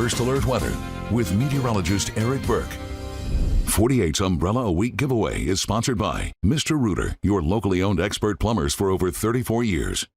First Alert Weather with meteorologist Eric Burke. 48's Umbrella a Week giveaway is sponsored by Mr. Rooter, your locally owned expert plumbers for over 34 years.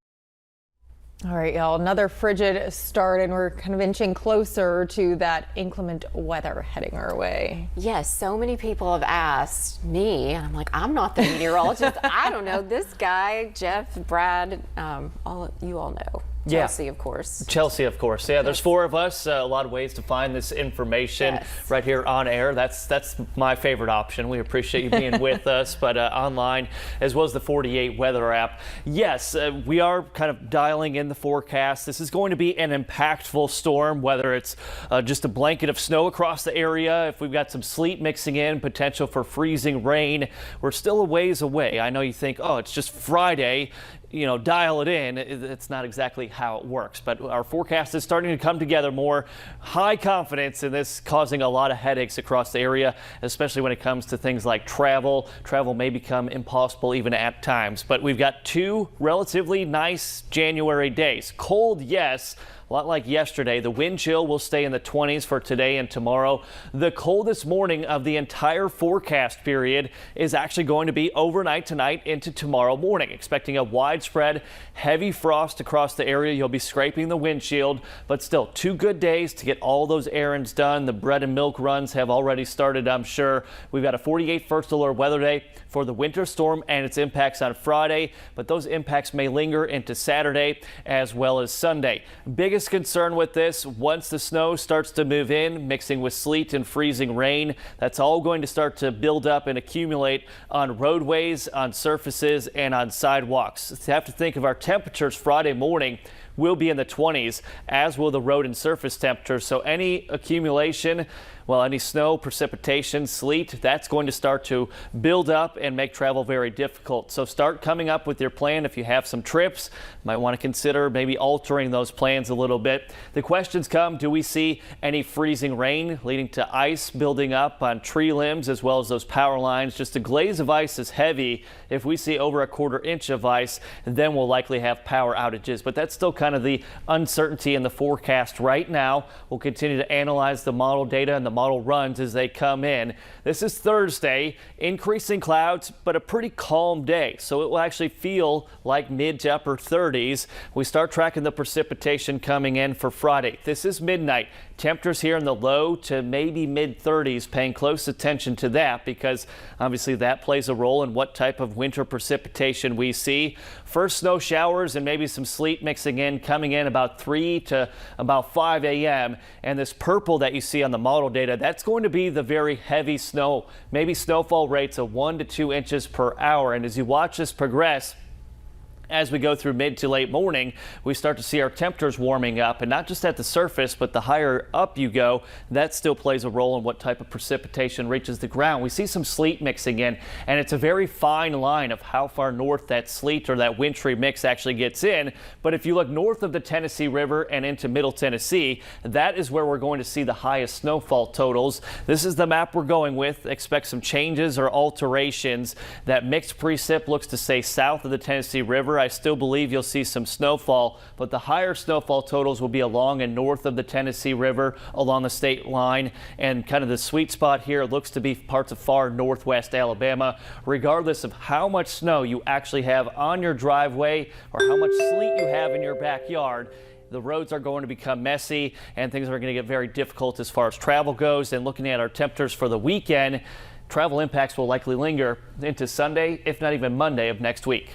All right, y'all, another frigid start, and we're kind of inching closer to that inclement weather heading our way. Yes, so many people have asked me, and I'm like, I'm not the meteorologist. I don't know. This guy, Jeff, Brad, you all know. Chelsea, of course. Chelsea, of course. Yeah, there's four of us. A lot of ways to find this information right here on air. That's my favorite option. We appreciate you being with us, but online as well as the 48 weather app. Yes, we are kind of dialing in the forecast. This is going to be an impactful storm, whether it's just a blanket of snow across the area. If we've got some sleet mixing in, potential for freezing rain, we're still a ways away. I know you think, oh, it's just Friday. You know, dial it in. It's not exactly how it works, but our forecast is starting to come together more. High confidence in this causing a lot of headaches across the area, especially when it comes to things like travel. Travel may become impossible even at times, but we've got two relatively nice January days. Cold, yes. A lot like yesterday. The wind chill will stay in the 20s for today and tomorrow. The coldest morning of the entire forecast period is actually going to be overnight tonight into tomorrow morning. Expecting a widespread heavy frost across the area. You'll be scraping the windshield, but still 2 good days to get all those errands done. The bread and milk runs have already started, I'm sure. We've got a 48 first alert weather day for the winter storm and its impacts on Friday, but those impacts may linger into Saturday as well as Sunday. Biggest concern with this, once the snow starts to move in, mixing with sleet and freezing rain, that's all going to start to build up and accumulate on roadways, on surfaces, and on sidewalks. So you have to think of our temperatures Friday morning will be in the 20s, as will the road and surface temperatures. So any accumulation, well, any snow, precipitation, sleet, that's going to start to build up and make travel very difficult. So start coming up with your plan. If you have some trips, might want to consider maybe altering those plans a little bit. The questions come, do we see any freezing rain leading to ice building up on tree limbs as well as those power lines? Just a glaze of ice is heavy. If we see over a 1/4 inch of ice, then we'll likely have power outages. But that's still kind of the uncertainty in the forecast right now. We'll continue to analyze the model data and the model runs as they come in. This is Thursday, increasing clouds, but a pretty calm day. So it will actually feel like mid to upper 30s. We start tracking the precipitation coming in for Friday. This is midnight. Temperatures here in the low to maybe mid 30s, paying close attention to that because obviously that plays a role in what type of winter precipitation we see. First snow showers and maybe some sleet mixing in, coming in about 3 to about 5 a.m. And this purple that you see on the model data, that's going to be the very heavy snow, maybe snowfall rates of 1 to 2 inches per hour. And as you watch this progress, as we go through mid to late morning, we start to see our temperatures warming up, and not just at the surface, but the higher up you go, that still plays a role in what type of precipitation reaches the ground. We see some sleet mixing in, and it's a very fine line of how far north that sleet or that wintry mix actually gets in. But if you look north of the Tennessee River and into Middle Tennessee, that is where we're going to see the highest snowfall totals. This is the map we're going with. Expect some changes or alterations. That mixed precip looks to stay south of the Tennessee River. I still believe you'll see some snowfall, but the higher snowfall totals will be along and north of the Tennessee River, along the state line, and kind of the sweet spot here looks to be parts of far northwest Alabama. Regardless of how much snow you actually have on your driveway or how much sleet you have in your backyard, the roads are going to become messy and things are going to get very difficult as far as travel goes. And looking at our temperatures for the weekend, travel impacts will likely linger into Sunday, if not even Monday of next week.